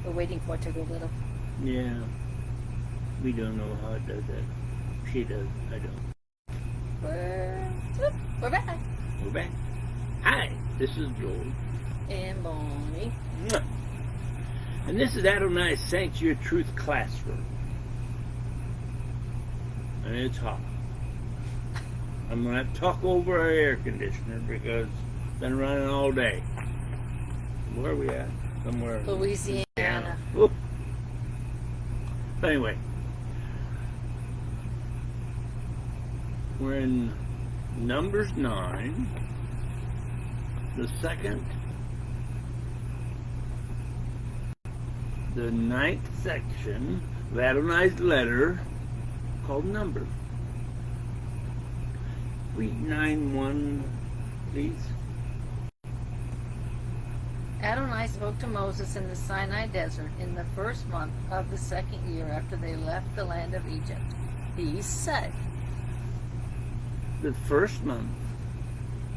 We're waiting for it to go little. Yeah. We don't know how it does that. She does. I don't. We're back. We're back. Hi, this is Joel. And Bonnie. And this is Adonai's Sanctuary Truth Classroom. And it's hot. I'm going to have to talk over our air conditioner because it's been running all day. Where are we at? Somewhere. Louisiana. But anyway, we're in Numbers 9, the ninth section of Adonai's letter called Numbers. Read 9:1, please. Adonai spoke to Moses in the Sinai desert in the first month of the second year after they left the land of Egypt. He said, the first month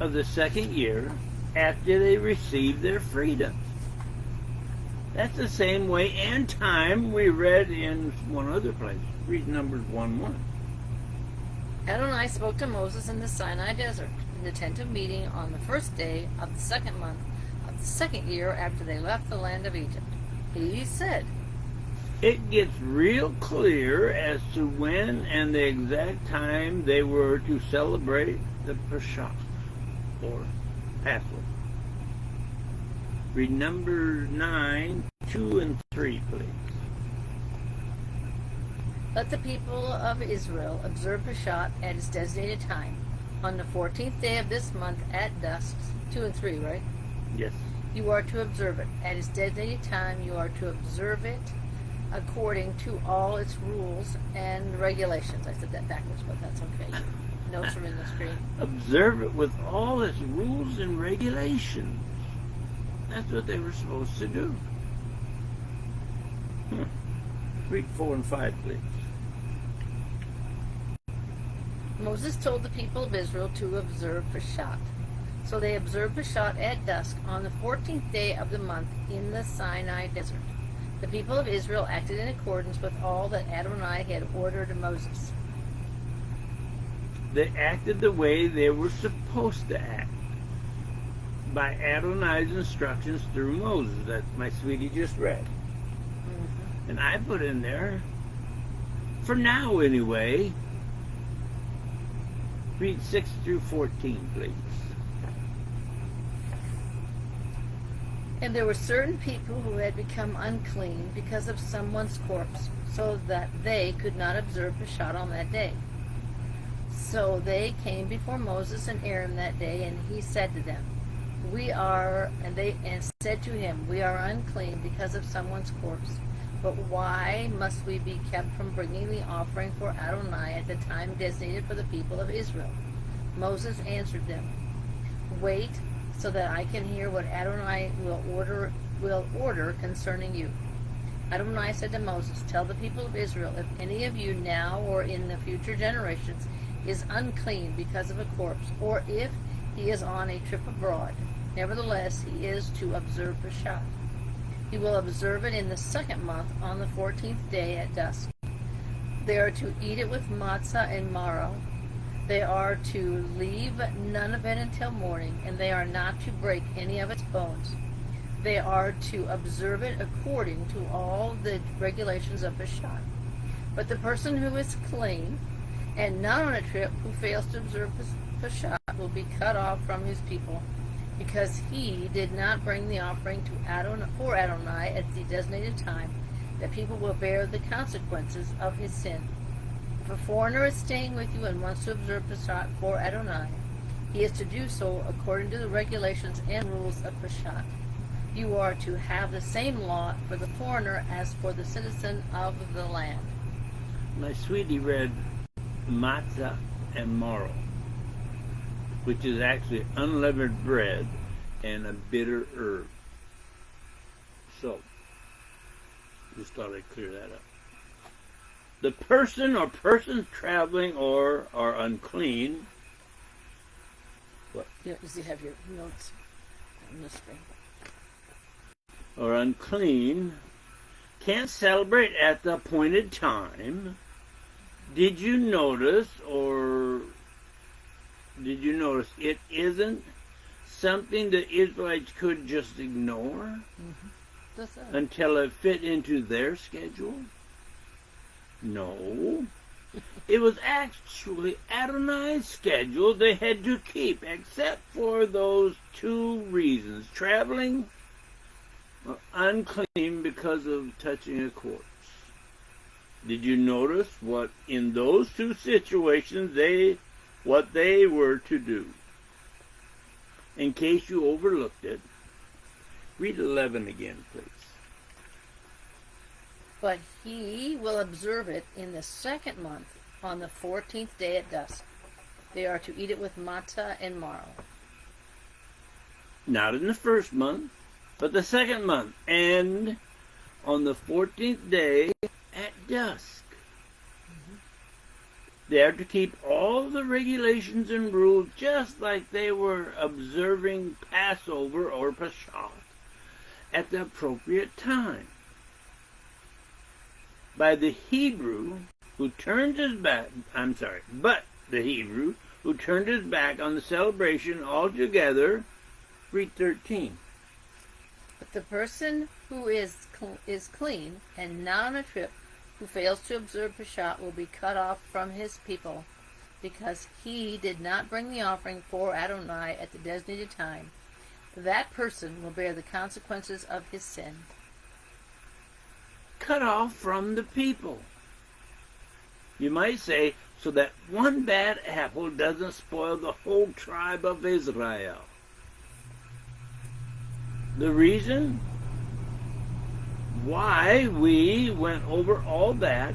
of the second year after they received their freedom. That's the same way and time we read in one other place. Read Numbers 1:1. Adonai spoke to Moses in the Sinai desert in the tent of meeting on the first day of the second month of the second year after they left the land of Egypt. He said, it gets real clear as to when and the exact time they were to celebrate the Pesach, or Passover. Read Numbers 9, 2 and 3, please. let the people of Israel observe Pesach at its designated time. On the 14th day of this month at dusk, 2 and 3, right? Yes. You are to observe it. At its designated time, you are to observe it according to all its rules and regulations. I said that backwards, but that's okay. Notes are in the screen. Observe it with all its rules and regulations. That's what they were supposed to do. Read 4 and 5, please. Moses told the people of Israel to observe Pesach. So they observed Pesach at dusk on the 14th day of the month in the Sinai desert. The people of Israel acted in accordance with all that Adonai had ordered Moses. They acted the way they were supposed to act, by Adonai's instructions through Moses. That my sweetie just read. And I put in there, for now anyway, read 6 through 14, please. And there were certain people who had become unclean because of someone's corpse, so that they could not observe Pesach on that day. So they came before Moses and Aaron that day, and he said to them, and said to him, we are unclean because of someone's corpse. But why must we be kept from bringing the offering for Adonai at the time designated for the people of Israel? Moses answered them, wait, so that I can hear what Adonai will order concerning you. Adonai said to Moses, tell the people of Israel, if any of you now or in the future generations is unclean because of a corpse, or if he is on a trip abroad, nevertheless he is to observe Pesach. He will observe it in the second month on the 14th day at dusk. They are to eat it with matzah and marrow. They are to leave none of it until morning, and they are not to break any of its bones. They are to observe it according to all the regulations of Pesach. But the person who is clean and not on a trip who fails to observe Pesach will be cut off from his people, because he did not bring the offering for Adonai at the designated time. The people will bear the consequences of his sin. If a foreigner is staying with you and wants to observe Pesach for Adonai, he is to do so according to the regulations and rules of Pesach. You are to have the same law for the foreigner as for the citizen of the land. My sweetie read matzah and marrow, which is actually unleavened bread and a bitter herb. So, just thought I'd clear that up. The person or persons traveling or are unclean. What? You have your notes on the screen. Or unclean can't celebrate at the appointed time. Did you notice it isn't something the Israelites could just ignore until it fit into their schedule? No. It was actually Adonai's schedule they had to keep, except for those two reasons: traveling or unclean because of touching a corpse. Did you notice what in those two situations what they were to do? In case you overlooked it, read 11 again, please. But he will observe it in the second month, on the 14th day at dusk. They are to eat it with matzah and marrow. Not in the first month, but the second month, and on the 14th day at dusk. They are to keep all the regulations and rules just like they were observing Passover or Pesach at the appropriate time. But the Hebrew who turned his back on the celebration altogether, read 13. But the person who is clean and not on a trip, who fails to observe Pesach, will be cut off from his people, because he did not bring the offering for Adonai at the designated time. That person will bear the consequences of his sin. Cut off from the people. You might say, so that one bad apple doesn't spoil the whole tribe of Israel. The reason why we went over all that,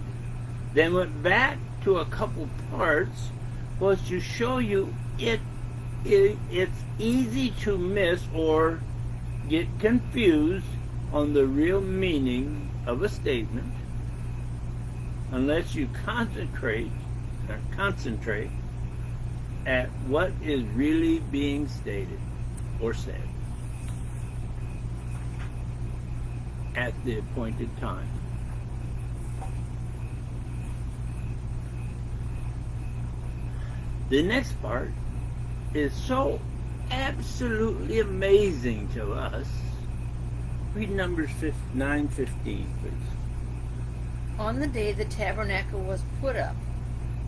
then went back to a couple parts, was to show you it's easy to miss or get confused on the real meaning of a statement unless you concentrate at what is really being stated or said at the appointed time. The next part is so absolutely amazing to us. Read Numbers 9:15, please. On the day the tabernacle was put up,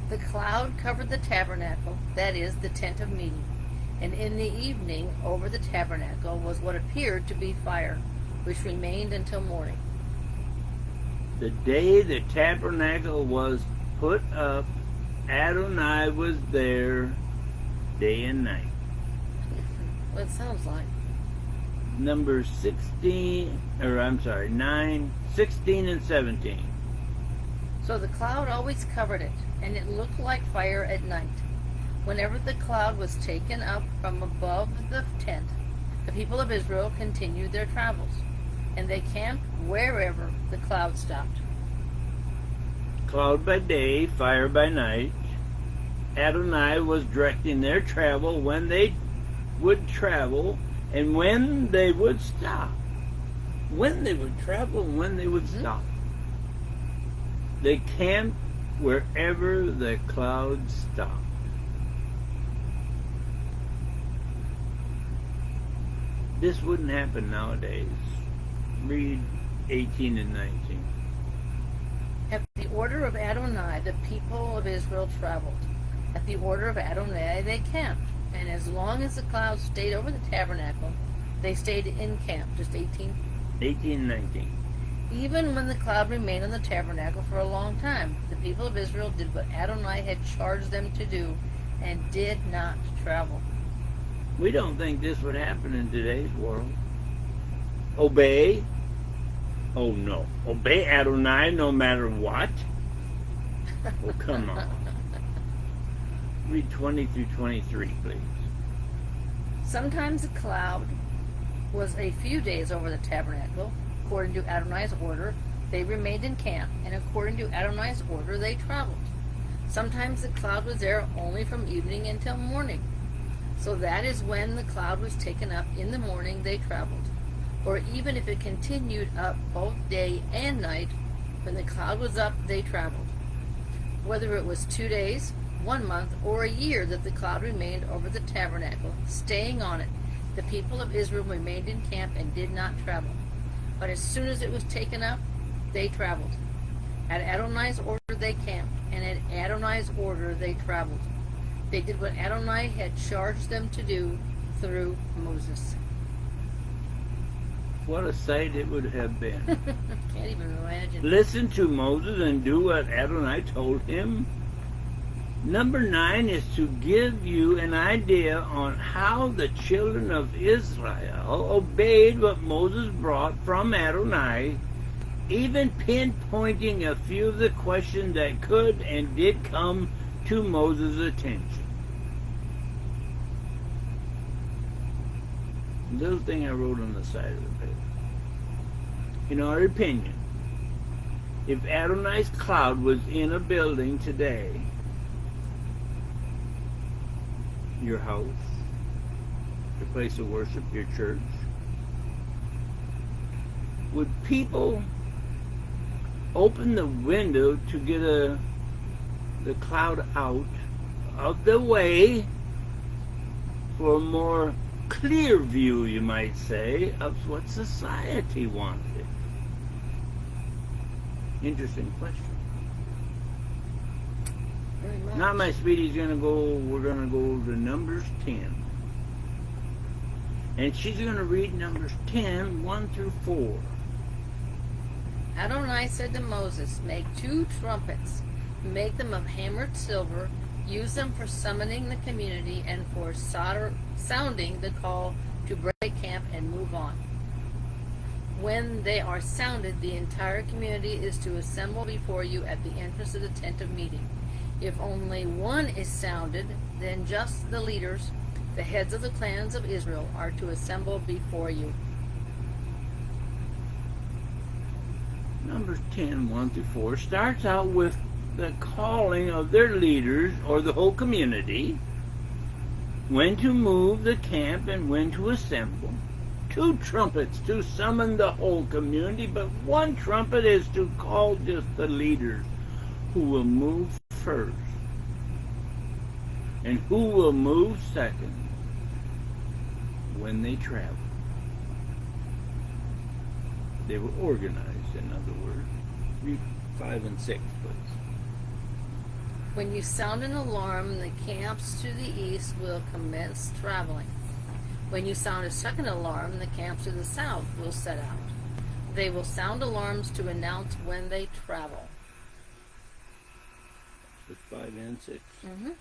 the cloud covered the tabernacle, that is, the tent of meeting. And in the evening over the tabernacle was what appeared to be fire, which remained until morning. The day the tabernacle was put up, Adonai was there day and night. Well, it sounds like. Numbers 9, 16 and 17. So the cloud always covered it, and it looked like fire at night. Whenever the cloud was taken up from above the tent, the people of Israel continued their travels, and they camped wherever the cloud stopped. Cloud by day, fire by night. Adonai was directing their travel, when they would travel and when they would stop. When they would travel and when they would stop. They camped wherever the clouds stopped. This wouldn't happen nowadays. Read 18 and 19. At the order of Adonai, the people of Israel traveled. At the order of Adonai, they camped. And as long as the clouds stayed over the tabernacle, they stayed in camp. Just 18. 18 and 19. Even when the cloud remained on the tabernacle for a long time, the people of Israel did what Adonai had charged them to do and did not travel. We don't think this would happen in today's world. Obey? Oh no. Obey Adonai no matter what? Oh, come on. Read 20 through 23, please. Sometimes the cloud was a few days over the tabernacle. According to Adonai's order, they remained in camp, and according to Adonai's order, they traveled. Sometimes the cloud was there only from evening until morning. So that is when the cloud was taken up in the morning they traveled. or even if it continued up both day and night. When the cloud was up, they traveled. Whether it was 2 days, 1 month, or a year that the cloud remained over the tabernacle, staying on it, the people of Israel remained in camp and did not travel. But as soon as it was taken up, they traveled. At Adonai's order they camped, and at Adonai's order they traveled. They did what Adonai had charged them to do through Moses. What a sight it would have been. Can't even imagine. Listen to Moses and do what Adonai told him. Number 9 is to give you an idea on how the children of Israel obeyed what Moses brought from Adonai, even pinpointing a few of the questions that could and did come to Moses' attention. Little thing I wrote on the side of the paper. In our opinion, if Adonai's cloud was in a building today, your house, your place of worship, your church, would people open the window to get the cloud out of the way for a more clear view, you might say, of what society wanted? Interesting question. Very much. Now my Speedy's we're gonna go to Numbers 10. And she's gonna read Numbers 10, 1 through 4. Adonai said to Moses, "Make 2 trumpets. Make them of hammered silver. Use them for summoning the community and for sounding the call to break camp and move on. When they are sounded, the entire community is to assemble before you at the entrance of the tent of meeting. If only one is sounded, then just the leaders, the heads of the clans of Israel, are to assemble before you." Numbers 10, 1 through 4 starts out with the calling of their leaders, or the whole community, when to move the camp and when to assemble. 2 trumpets to summon the whole community, but 1 trumpet is to call just the leaders who will move first and who will move second when they travel. They were organized, in other words. Read 5 and 6, please. When you sound an alarm, the camps to the east will commence traveling. When you sound a second alarm, the camps to the south will set out. They will sound alarms to announce when they travel. With 5 and 6. Mm-hmm.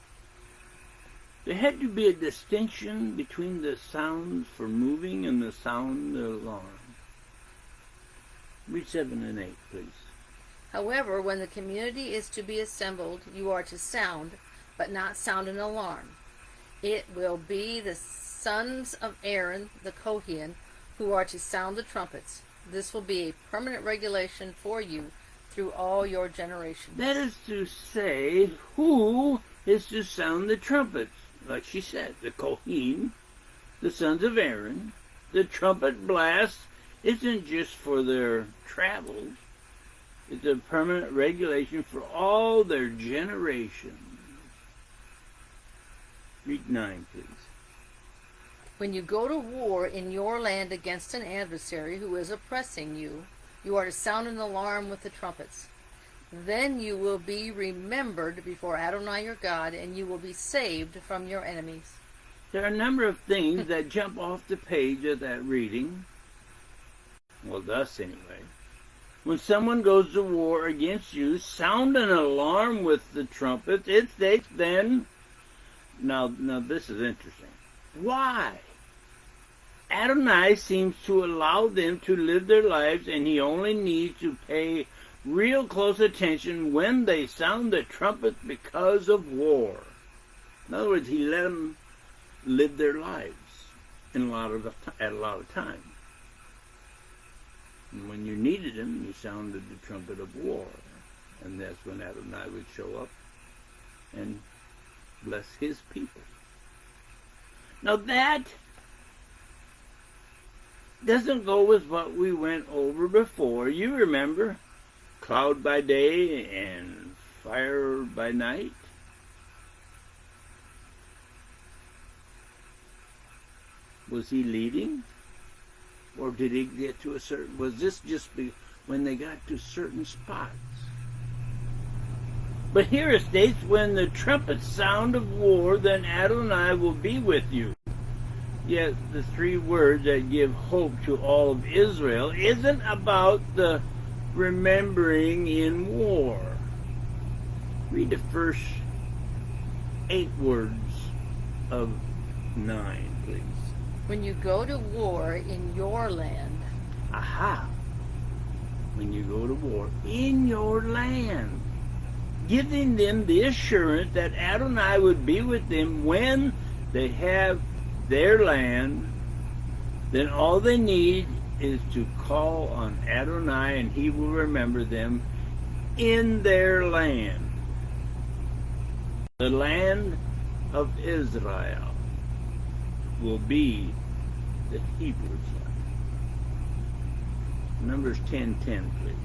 There had to be a distinction between the sounds for moving and the sound alarm. Read 7 and 8, please. However, when the community is to be assembled, you are to sound, but not sound an alarm. It will be the sons of Aaron, the Kohen, who are to sound the trumpets. This will be a permanent regulation for you through all your generations. That is to say, who is to sound the trumpets? Like she said, the Kohen, the sons of Aaron. The trumpet blast isn't just for their travels. It's a permanent regulation for all their generations. Read 9, please. When you go to war in your land against an adversary who is oppressing you, you are to sound an alarm with the trumpets. Then you will be remembered before Adonai your God, and you will be saved from your enemies. There are a number of things that jump off the page of that reading. Well, thus anyway. When someone goes to war against you, sound an alarm with the trumpet. It states then, now this is interesting. Why? Adonai seems to allow them to live their lives, and he only needs to pay real close attention when they sound the trumpet because of war. In other words, he let them live their lives at a lot of times. And when you needed him, you sounded the trumpet of war. And that's when Adonai would show up and bless his people. Now that doesn't go with what we went over before. You remember, cloud by day and fire by night. Was he leading? Or did he get to a certain... Was this just when they got to certain spots? But here it states, when the trumpet sound of war, then Adonai will be with you. Yet the three words that give hope to all of Israel isn't about the remembering in war. Read the first 8 words of 9, please. When you go to war in your land. Aha. When you go to war in your land. Giving them the assurance that Adonai would be with them when they have their land. Then all they need is to call on Adonai and he will remember them in their land. The land of Israel will be the Hebrews' land. Numbers 10:10, please.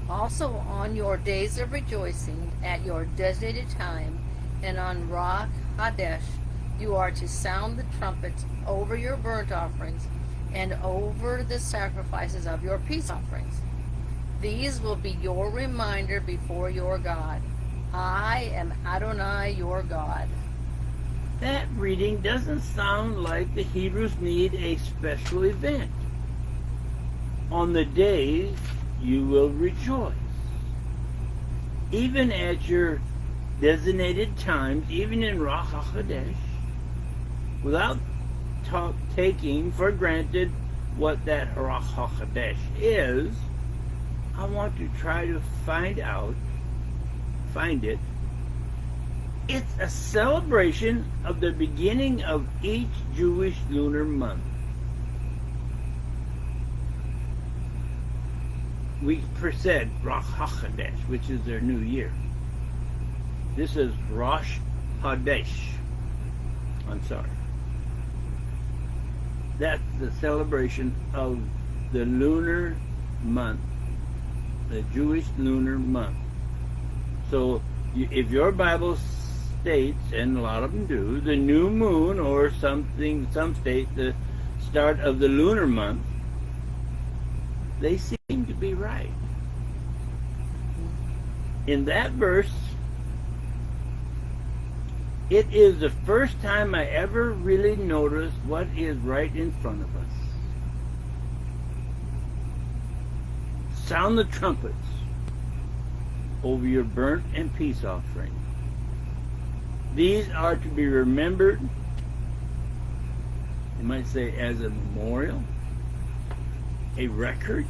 Also on your days of rejoicing at your designated time and on Rosh Hadesh, you are to sound the trumpets over your burnt offerings and over the sacrifices of your peace offerings. These will be your reminder before your God. I am Adonai, your God. That reading doesn't sound like the Hebrews need a special event. On the days you will rejoice. Even at your designated times, even in Rosh Hadesh, without taking for granted what that Rosh Hadesh is, I want to try to find it. It's a celebration of the beginning of each Jewish lunar month. We said Rosh Hadesh, which is their new year. This is Rosh Hadesh. I'm sorry. That's the celebration of the lunar month, the Jewish lunar month. So if your Bible states, and a lot of them do, the new moon or something, some state the start of the lunar month, they seem to be right. In that verse, it is the first time I ever really noticed what is right in front of us. Sound the trumpets over your burnt and peace offering. These are to be remembered, you might say, as a memorial, a record,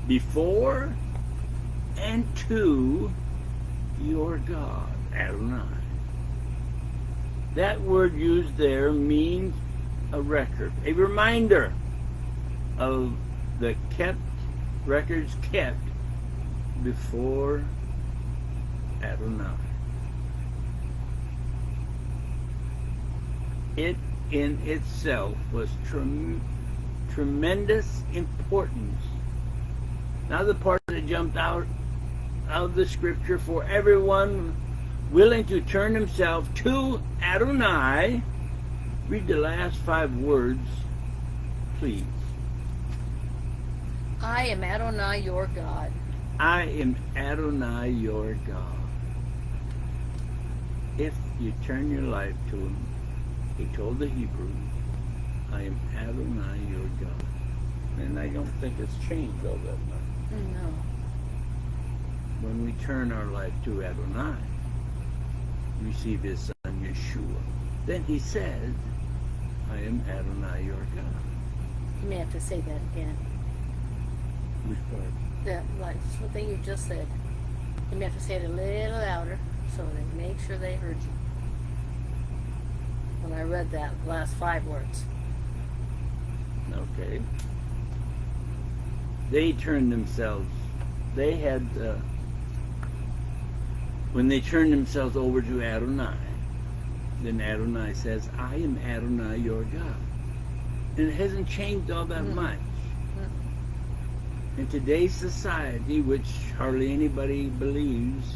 before and to your God, Adonai. That word used there means a record, a reminder of the records kept before Adonai. It in itself was tremendous importance. Now the part that jumped out of the scripture for everyone willing to turn himself to Adonai. Read the last 5 words, please. I am Adonai, your God. I am Adonai, your God. If you turn your life to him, he told the Hebrews, I am Adonai, your God. And I don't think it's changed all that much. No. When we turn our life to Adonai, receive his son Yeshua, then he says, I am Adonai, your God. You may have to say that again. Which part? That, like, the thing you just said. You may have to say it a little louder so they make sure they heard you. When I read that last 5 words. Okay. They turned themselves, they had, when they turned themselves over to Adonai, Then Adonai says, I am Adonai your God. And it hasn't changed all that much. In today's society, which hardly anybody believes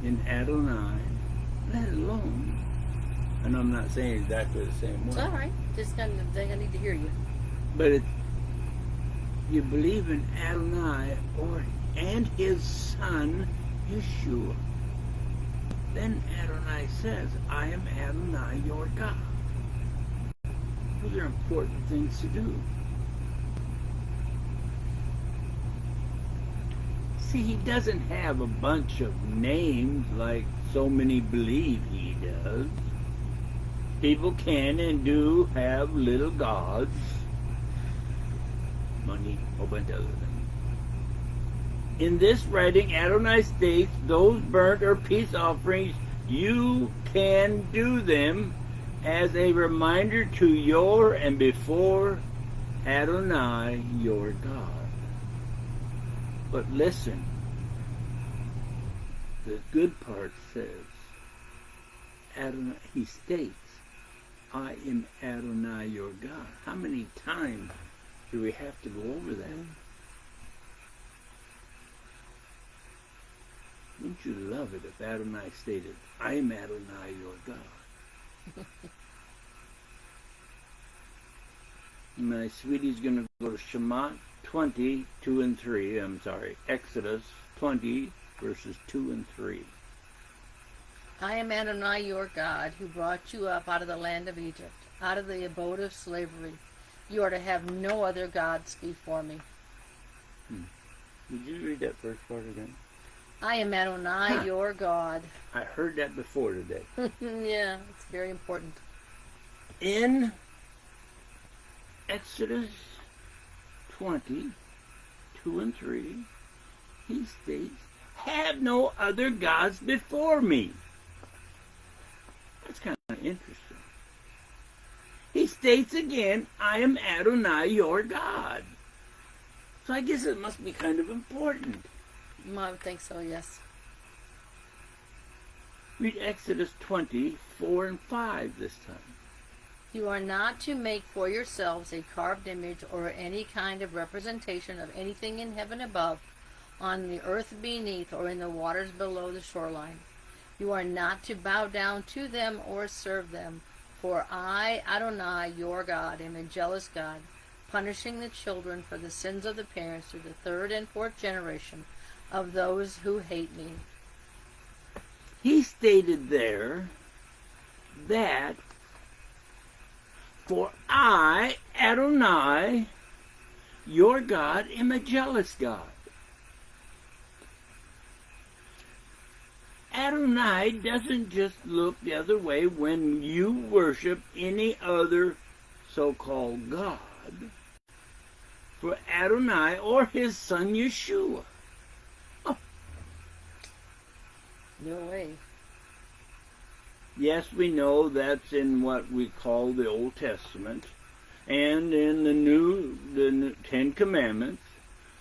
in Adonai, let alone, and I'm not saying exactly the same way. It's all right. Just kind of, they need to hear you. But you believe in Adonai and his son, Yeshua. Then Adonai says, I am Adonai your God. Those are important things to do. See, he doesn't have a bunch of names like so many believe he does. People can and do have little gods. Money, a whole bunch of other things. In this writing, Adonai states those burnt or peace offerings, you can do them as a reminder to your and before Adonai your God. But listen, the good part says, Adonai, he states, I am Adonai your God. How many times do we have to go over that? Wouldn't you love it if Adonai stated, I am Adonai your God? My sweetie's going to go to Shemot 20, 2 and 3. I'm sorry, Exodus 20, verses 2 and 3. I am Adonai your God, who brought you up out of the land of Egypt, out of the abode of slavery. You are to have no other gods before me. Did you read that first part again? I am Adonai your God. I heard that before today. Yeah, it's very important. In Exodus 20, 2 and 3, he states, have no other gods before me. That's kind of interesting. He states again, I am Adonai your God. So I guess it must be kind of important. I would think so, yes. Read Exodus 20, 4 and 5 this time. You are not to make for yourselves a carved image or any kind of representation of anything in heaven above, on the earth beneath, or in the waters below the shoreline. You are not to bow down to them or serve them, for I, Adonai, your God, am a jealous God, punishing the children for the sins of the parents to the third and fourth generation of those who hate me. He stated there that, for I, Adonai, your God, am a jealous God. Adonai doesn't just look the other way when you worship any other so-called God. For Adonai or his son Yeshua. Oh. No way. Yes, we know that's in what we call the Old Testament and in the Ten Commandments.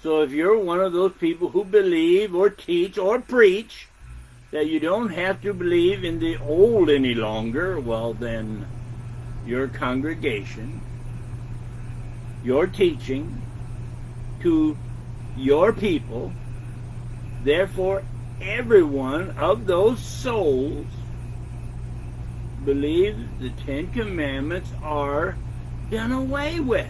So if you're one of those people who believe or teach or preach that you don't have to believe in the old any longer, well then your congregation, your teaching to your people, therefore every one of those souls believe the Ten Commandments are done away with.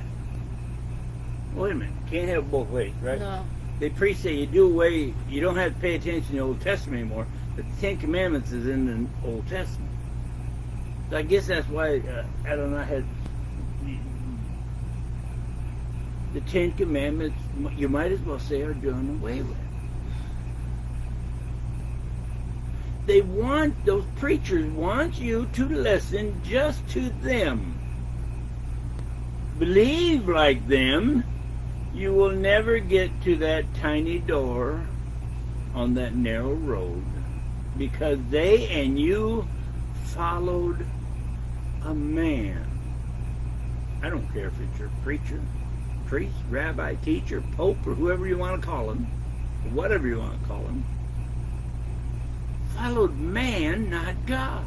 Wait a minute, can't have it both ways, right? No. They preach that you do away, you don't have to pay attention to the Old Testament anymore, but the Ten Commandments is in the Old Testament. So I guess that's why Adonai had the Ten Commandments, you might as well say, are done away with. Those preachers want you to listen just to them. Believe like them, you will never get to that tiny door on that narrow road, because they and you followed a man. I don't care if it's your preacher, priest, rabbi, teacher, pope, or whoever you want to call him, or whatever you want to call him. Followed man, not God.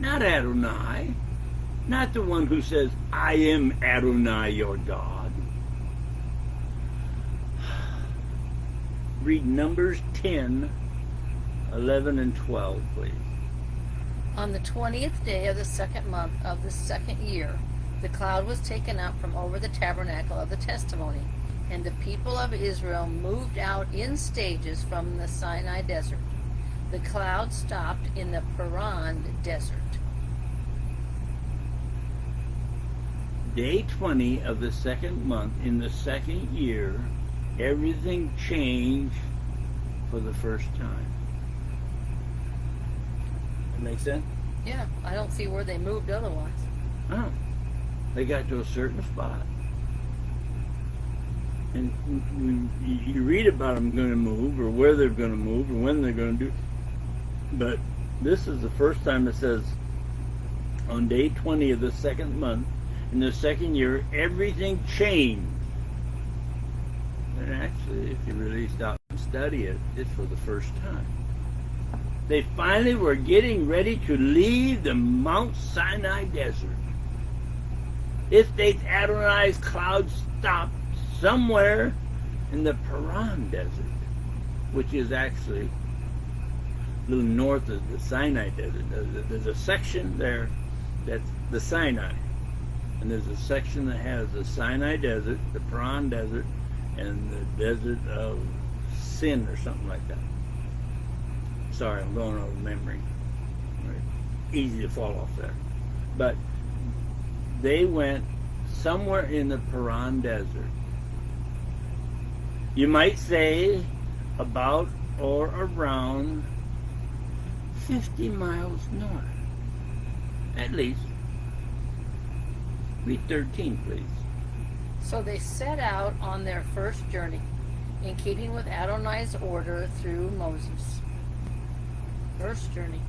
not Adonai, not the one who says, I am Adonai your God. Read Numbers 10, 11 and 12, please. On the 20th day of the second month of the second year, the cloud was taken up from over the tabernacle of the testimony, and the people of Israel moved out in stages from the Sinai desert. The cloud stopped in the Paran desert. Day 20 of the second month in the second year, everything changed for the first time. That makes sense? Yeah, I don't see where they moved otherwise. Oh. They got to a certain spot. And you read about them going to move, or where they're going to move, or when they're going to do. But this is the first time it says, on day 20 of the second month, in the second year, everything changed. And actually, if you really stop and study it, it's for the first time. They finally were getting ready to leave the Mount Sinai desert. If they Adonai's cloud stopped somewhere in the Paran desert, which is actually a little north of the Sinai desert. There's a section there that's the Sinai, and there's a section that has the Sinai desert, the Paran desert, and the desert of Sin or something like that. Sorry, I'm going over memory. Easy to fall off there. But they went somewhere in the Paran desert. You might say about or around 50 miles north. At least. Read 13, please. So they set out on their first journey, in keeping with Adonai's order through Moses. First journey.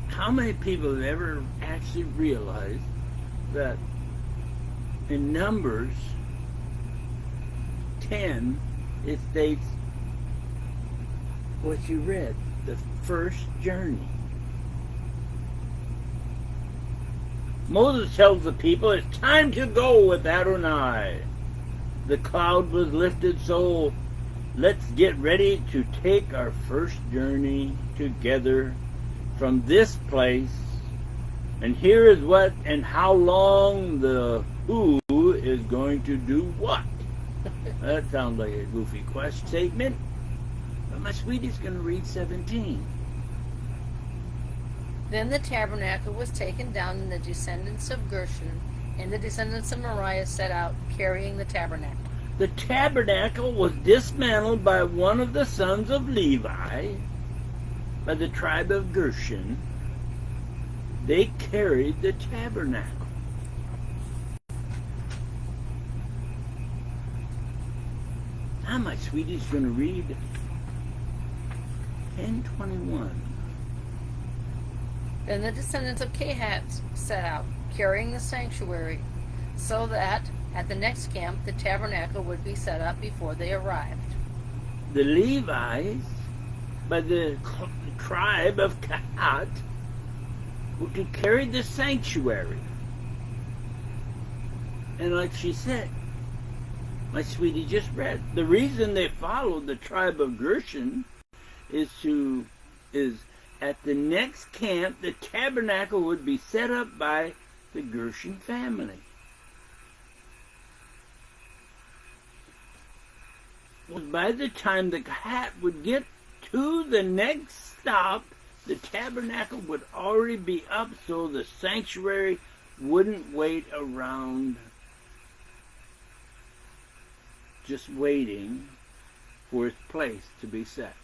How many people have ever actually realized that in Numbers 10, it states what you read, the first journey. Moses tells the people, it's time to go with Adonai. The cloud was lifted, so let's get ready to take our first journey together from this place. And here is what and how long the who is going to do what. That sounds like a goofy question statement. But my sweetie's going to read 17. Then the tabernacle was taken down, and the descendants of Gershon and the descendants of Moriah set out, carrying the tabernacle. The tabernacle was dismantled by one of the sons of Levi, by the tribe of Gershon. They carried the tabernacle. Now my sweetie's going to read 10:21. Then the descendants of Kehat set out, carrying the sanctuary, so that at the next camp the tabernacle would be set up before they arrived. The Levites, by the tribe of Kehat, were to carry the sanctuary. And like she said, my sweetie just read, the reason they followed the tribe of Gershon is at the next camp, the tabernacle would be set up by the Gershon family. By the time the Kehat would get to the next stop, the tabernacle would already be up, so the sanctuary wouldn't wait around just waiting for its place to be set.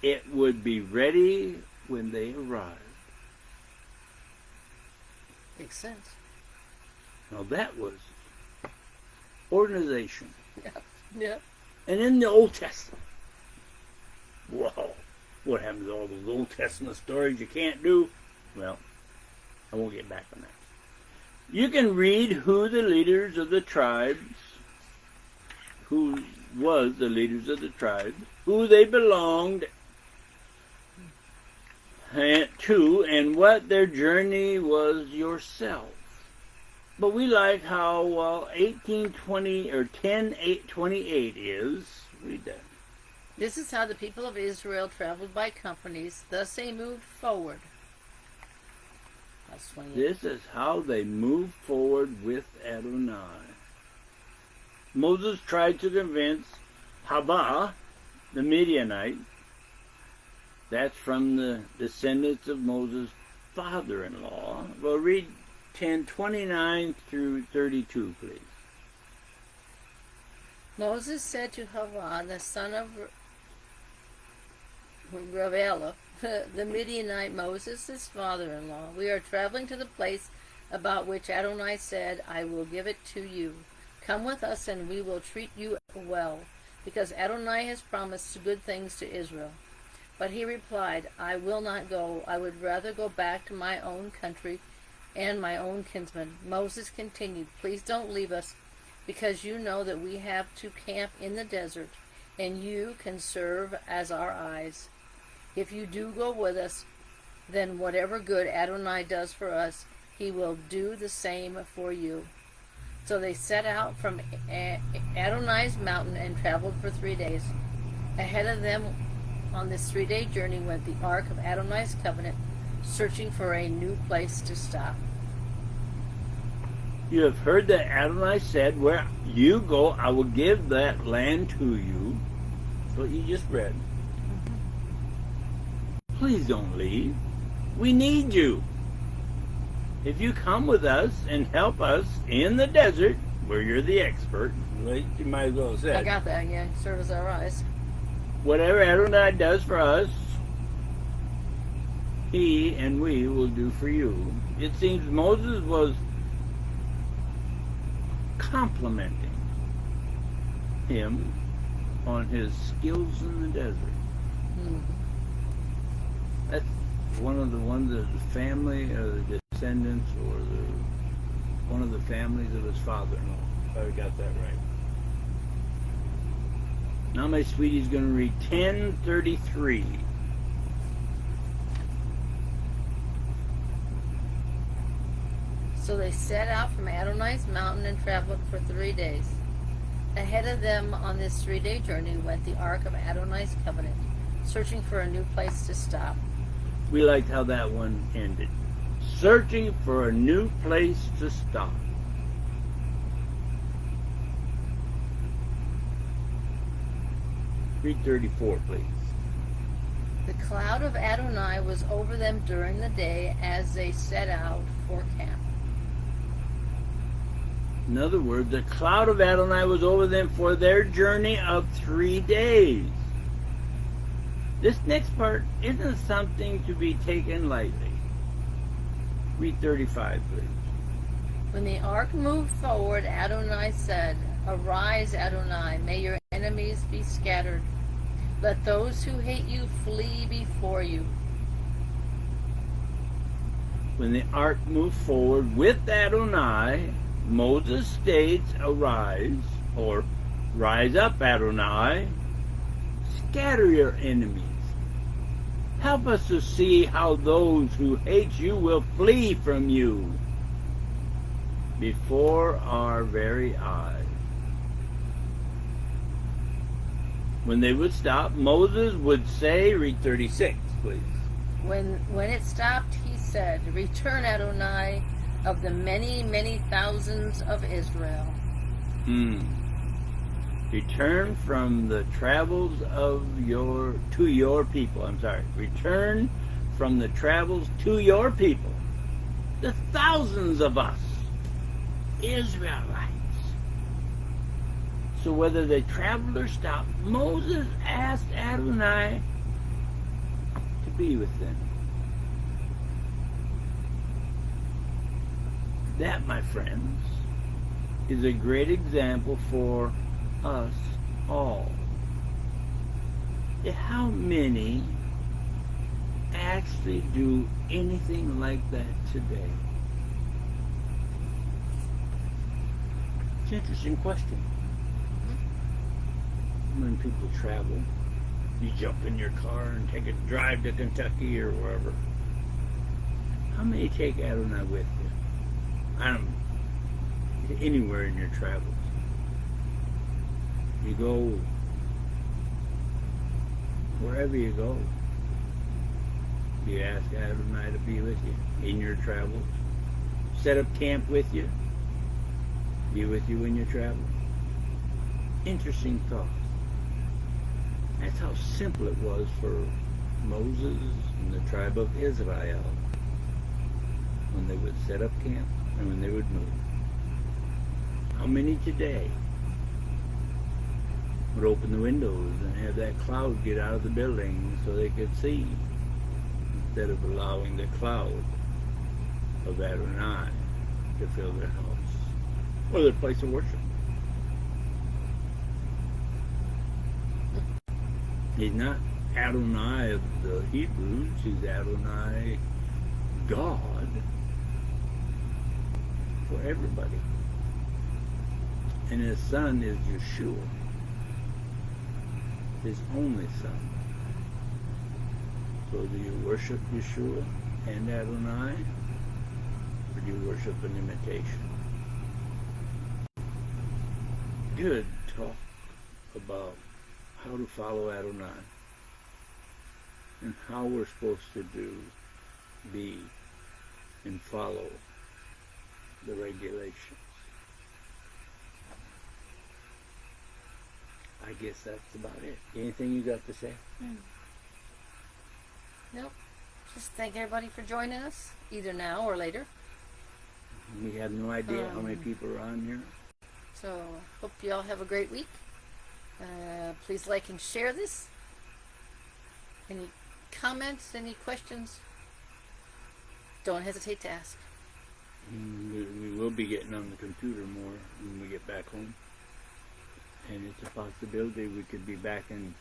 It would be ready when they arrived. Makes sense. Now that was organization. Yeah. And in the Old Testament, whoa, what happens to all those Old Testament stories you can't do? Well, I won't get back on that. You can read who the leaders of the tribes, who was the leaders of the tribes, who they belonged, and what their journey was yourself. But we like how 18:20 or 10:28 is. Read that. This is how the people of Israel traveled by companies. Thus they moved forward. That's 28. This is how they moved forward with Adonai. Moses tried to convince Haba, the Midianite, that's from the descendants of Moses' father-in-law. Well, read 10:29 through 32, please. Moses said to Hava, the son of Ravelah, the Midianite, Moses' father-in-law, we are traveling to the place about which Adonai said, I will give it to you. Come with us and we will treat you well, because Adonai has promised good things to Israel. But he replied, I will not go. I would rather go back to my own country and my own kinsmen. Moses continued, please don't leave us, because you know that we have to camp in the desert, and you can serve as our eyes. If you do go with us, then whatever good Adonai does for us, he will do the same for you. So they set out from Adonai's mountain and traveled for 3 days. Ahead of them on this 3-day journey went the ark of Adonai's covenant, searching for a new place to stop. You have heard that Adonai said, where you go, I will give that land to you. That's what you just read. Please don't leave. We need you. If you come with us and help us in the desert, where you're the expert, you might as well say. I got that, yeah. Serve as our eyes. Whatever Adonai does for us, he and we will do for you. It seems Moses was complimenting him on his skills in the desert. Mm-hmm. That's one of the family or the descendants or one of the families of his father-in-law. If I got that right. Now my sweetie's going to read 10:33. So they set out from Adonai's mountain and traveled for 3 days. Ahead of them on this 3-day journey went the ark of Adonai's covenant, searching for a new place to stop. We liked how that one ended. Searching for a new place to stop. Read 34, please. The cloud of Adonai was over them during the day as they set out for camp. In other words, the cloud of Adonai was over them for their journey of 3 days. This next part isn't something to be taken lightly. Read 35, please. When the ark moved forward, Adonai said, Arise, Adonai, may your enemies be scattered. Let those who hate you flee before you. When the ark moved forward with Adonai, Moses states, Arise, or Rise up, Adonai. Scatter your enemies. Help us to see how those who hate you will flee from you before our very eyes. When they would stop, Moses would say, read 36, please. When it stopped, he said, Return, Adonai, of the many, many thousands of Israel. Return from the travels to your people. Return from the travels to your people. The thousands of us, Israelites. So whether they traveled or stopped, Moses asked Adonai to be with them. That, my friends, is a great example for us all. How many actually do anything like that today? It's an interesting question. When people travel, you jump in your car and take a drive to Kentucky or wherever. How many take Adonai with you? I don't anywhere in your travels. You go wherever you go. You ask Adonai to be with you in your travels. Set up camp with you. Be with you in your travels. Interesting thought. That's how simple it was for Moses and the tribe of Israel when they would set up camp and when they would move. How many today would open the windows and have that cloud get out of the building so they could see, instead of allowing the cloud of Adonai to fill their house or their place of worship? He's not Adonai of the Hebrews, he's Adonai God for everybody. And his son is Yeshua, his only son. So do you worship Yeshua and Adonai, or do you worship an imitation? Good talk about how to follow Adonai and how we're supposed to be and follow the regulations. I guess that's about it. Anything you got to say? Nope. Just thank everybody for joining us, either now or later. We have no idea how many people are on here. So, hope you all have a great week. Please like and share this. Any comments, any questions, don't hesitate to ask. We will be getting on the computer more when we get back home. And it's a possibility we could be back in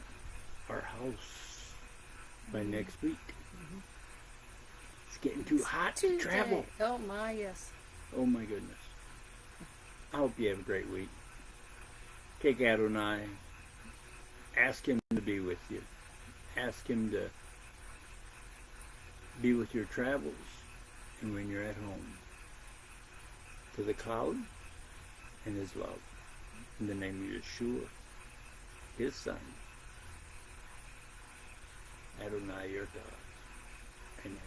our house by next week. It's getting too hot to travel. Oh my, yes. Oh my goodness. I hope you have a great week. Take Adonai. Ask him to be with you. Ask him to be with your travels and when you're at home. To the cloud and his love. In the name of Yeshua, his son, Adonai your God. Amen.